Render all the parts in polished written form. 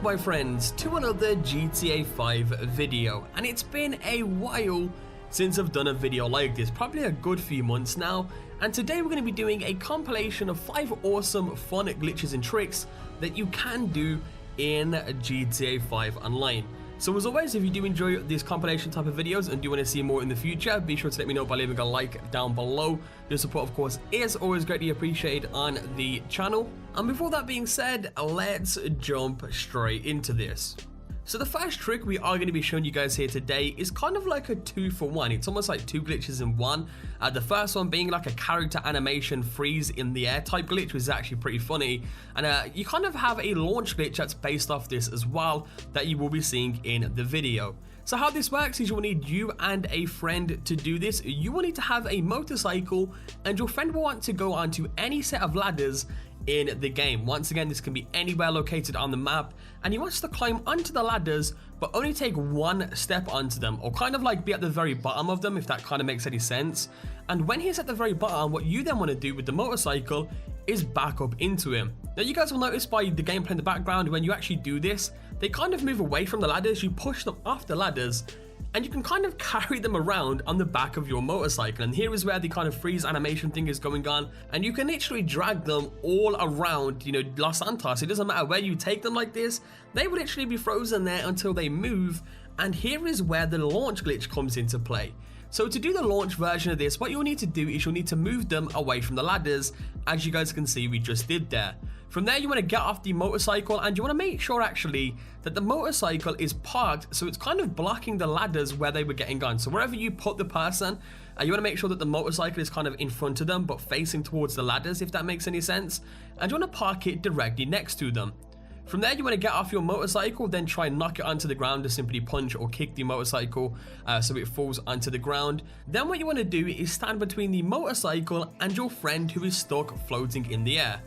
my friends, to another GTA 5 video, and it's been a while since I've done a video like this, probably a good few months now, and today we're going to be doing a compilation of 5 awesome fun glitches and tricks that you can do in GTA 5 Online. So as always, if you do enjoy these compilation type of videos and do want to see more in the future, be sure to let me know by leaving a like down below. Your support, of course, is always greatly appreciated on the channel. And before that being said, let's jump straight into this. So the first trick we are going to be showing you guys here today is kind of like a 2-for-1. It's almost like 2 glitches in one. The first one being like a character animation freeze in the air type glitch, which is actually pretty funny. And you kind of have a launch glitch that's based off this as well that you will be seeing in the video. So how this works is you will need you and a friend to do this. You will need to have a motorcycle and your friend will want to go onto any set of ladders in the game. Once again, this can be anywhere located on the map, and he wants to climb onto the ladders but only take one step onto them, or kind of like be at the very bottom of them, if that kind of makes any sense. And when he's at the very bottom, what you then want to do with the motorcycle is back up into him. Now you guys will notice by the gameplay in the background, when you actually do this, they kind of move away from the ladders, you push them off the ladders, and you can kind of carry them around on the back of your motorcycle. And here is where the kind of freeze animation thing is going on, and you can literally drag them all around, you know, Los Santos. It doesn't matter where you take them like this, they will literally be frozen there until they move. And here is where the launch glitch comes into play. So to do the launch version of this, what you'll need to do is you'll need to move them away from the ladders, as you guys can see we just did there. From there, you want to get off the motorcycle, and you want to make sure actually that the motorcycle is parked so it's kind of blocking the ladders where they were getting on. So wherever you put the person, you want to make sure that the motorcycle is kind of in front of them but facing towards the ladders, if that makes any sense. And you want to park it directly next to them. From there, you want to get off your motorcycle, then try and knock it onto the ground, to simply punch or kick the motorcycle so it falls onto the ground. Then what you want to do is stand between the motorcycle and your friend who is stuck floating in the air.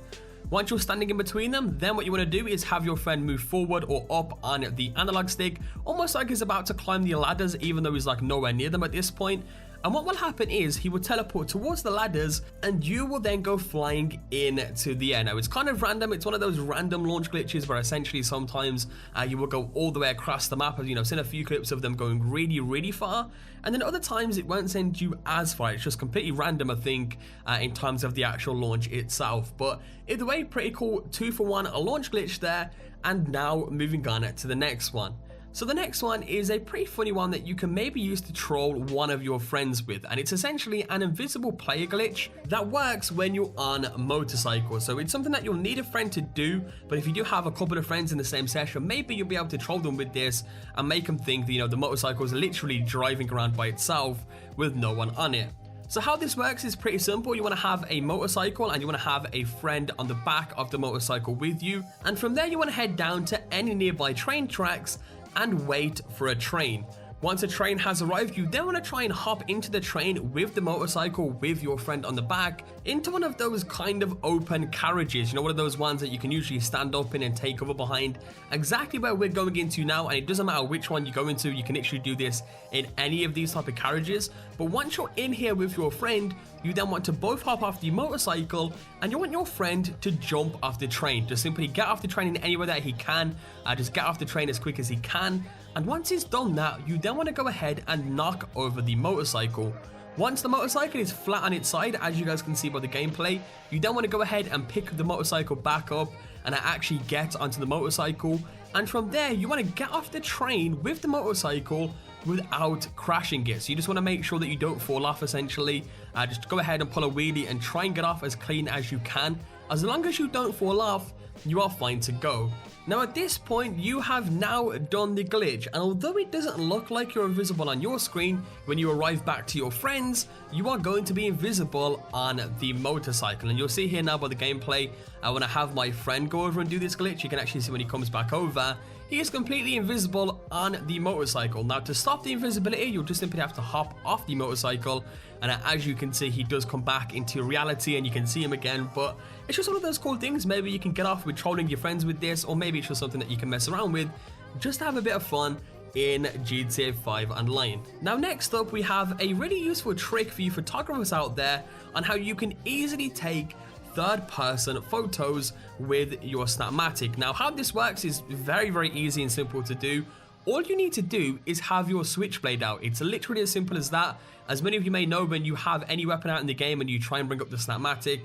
Once you're standing in between them, then what you want to do is have your friend move forward or up on the analog stick, almost like he's about to climb the ladders, even though he's like nowhere near them at this point. And what will happen is he will teleport towards the ladders and you will then go flying into the air. Now it's kind of random, it's one of those random launch glitches where essentially sometimes you will go all the way across the map. You know, I've seen a few clips of them going really far, and then other times it won't send you as far. It's just completely random, I think, in terms of the actual launch itself. But either way, pretty cool 2-for-1 a launch glitch there. And now moving on to the next one. So the next one is a pretty funny one that you can maybe use to troll one of your friends with, and it's essentially an invisible player glitch that works when you're on a motorcycle. So it's something that you'll need a friend to do, but if you do have a couple of friends in the same session, maybe you'll be able to troll them with this and make them think that, you know, the motorcycle is literally driving around by itself with no one on it. So how this works is pretty simple. You want to have a motorcycle and you want to have a friend on the back of the motorcycle with you, and from there you want to head down to any nearby train tracks and wait for a train. Once a train has arrived, you then want to try and hop into the train with the motorcycle with your friend on the back into one of those kind of open carriages, you know, one of those ones that you can usually stand up in and take cover behind. Exactly where we're going into now, and it doesn't matter which one you go into, you can actually do this in any of these type of carriages. But once you're in here with your friend, you then want to both hop off the motorcycle and you want your friend to jump off the train. Just simply get off the train in anywhere that he can, just get off the train as quick as he can. And once he's done that, you then want to go ahead and knock over the motorcycle. Once the motorcycle is flat on its side, as you guys can see by the gameplay, you then want to go ahead and pick the motorcycle back up and actually get onto the motorcycle. And from there, you want to get off the train with the motorcycle without crashing it. So you just want to make sure that you don't fall off, essentially. Just go ahead and pull a wheelie and try and get off as clean as you can. As long as you don't fall off, you are fine to go. Now at this point, you have now done the glitch, and although it doesn't look like you're invisible on your screen, when you arrive back to your friends, you are going to be invisible on the motorcycle. And you'll see here now by the gameplay, when I have my friend go over and do this glitch, you can actually see when he comes back over, he is completely invisible on the motorcycle. Now to stop the invisibility, you'll just simply have to hop off the motorcycle, and as you can see, he does come back into reality and you can see him again. But it's just one of those cool things. Maybe you can get off with trolling your friends with this, or maybe it's just something that you can mess around with just to have a bit of fun in GTA 5 Online. Now next up, we have a really useful trick for you photographers out there on how you can easily take third-person photos with your Snapmatic. Now, how this works is very easy and simple to do. All you need to do is have your switchblade out. It's literally as simple as that. As many of you may know, when you have any weapon out in the game and you try and bring up the Snapmatic,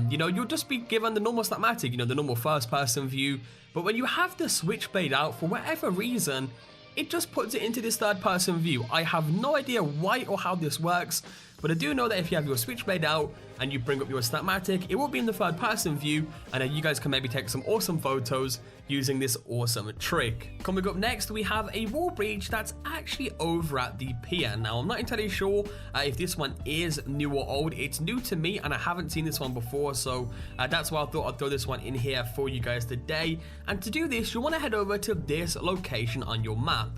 you know, you'll just be given the normal Snapmatic, you know, the normal first-person view. But when you have the switchblade out, for whatever reason, it just puts it into this third-person view. I have no idea why or how this works, but I do know that if you have your switchblade out and you bring up your Snapmatic, it will be in the third-person view, and you guys can maybe take some awesome photos using this awesome trick. Coming up next, we have a wall breach that's actually over at the pier. Now, I'm not entirely sure if this one is new or old. It's new to me, and I haven't seen this one before, so that's why I thought I'd throw this one in here for you guys today. And to do this, you'll want to head over to this location on your map.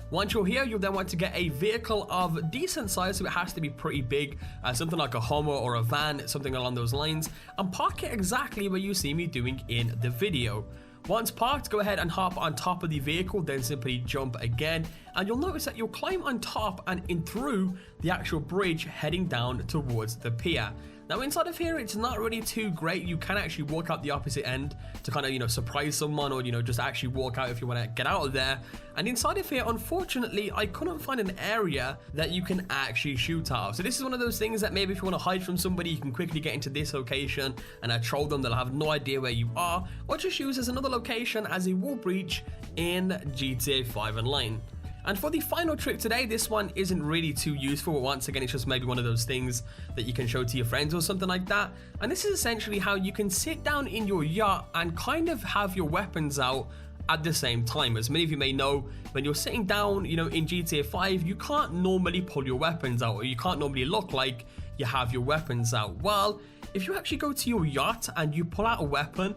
Once you're here, you'll then want to get a vehicle of decent size, so it has to be pretty big, something like a Hummer or a van, something along those lines, and park it exactly where you see me doing in the video. Once parked, go ahead and hop on top of the vehicle, then simply jump again, and you'll notice that you'll climb on top and in through the actual bridge heading down towards the pier. Now, inside of here, it's not really too great. You can actually walk out the opposite end to kind of, you know, surprise someone, or, you know, just actually walk out if you want to get out of there. And inside of here, unfortunately, I couldn't find an area that you can actually shoot out of. So this is one of those things that maybe if you want to hide from somebody, you can quickly get into this location and troll them. They'll have no idea where you are, or just use as another location as a wall breach in GTA 5 Online. And for the final trick today, this one isn't really too useful, but once again, it's just maybe one of those things that you can show to your friends or something like that. And this is essentially how you can sit down in your yacht and kind of have your weapons out at the same time. As many of you may know, when you're sitting down, you know, in GTA 5, you can't normally pull your weapons out, or you can't normally look like you have your weapons out. Well, if you actually go to your yacht and you pull out a weapon,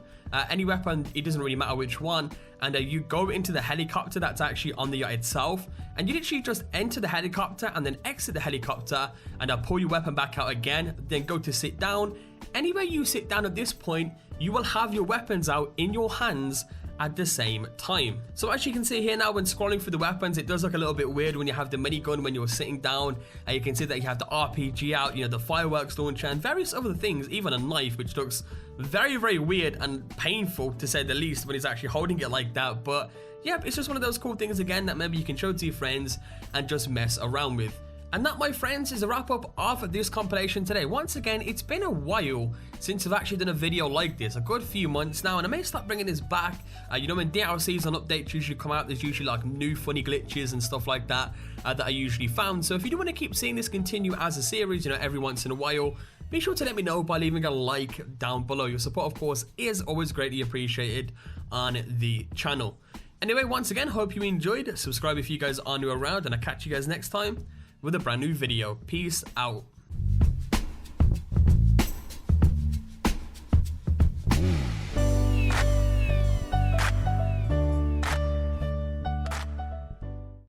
any weapon, it doesn't really matter which one, and you go into the helicopter that's actually on the yacht itself, and you literally just enter the helicopter and then exit the helicopter, and pull your weapon back out again, then go to sit down. Anywhere you sit down at this point, you will have your weapons out in your hands at the same time. So as you can see here now, when scrolling through the weapons, it does look a little bit weird when you have the minigun when you're sitting down, and you can see that you have the RPG out, you know, the fireworks launcher, and various other things, even a knife, which looks very weird and painful to say the least when he's actually holding it like that. But yeah, it's just one of those cool things again that maybe you can show to your friends and just mess around with. And that, my friends, is a wrap up of this compilation today. Once again, it's been a while since I've actually done a video like this, a good few months now, and I may start bringing this back. You know, when DLCs and updates usually come out, there's usually like new funny glitches and stuff like that that I usually found. So if you do want to keep seeing this continue as a series, you know, every once in a while, be sure to let me know by leaving a like down below. Your support, of course, is always greatly appreciated on the channel. Anyway, once again, hope you enjoyed. Subscribe if you guys are new around, and I'll catch you guys next time with a brand new video. Peace out.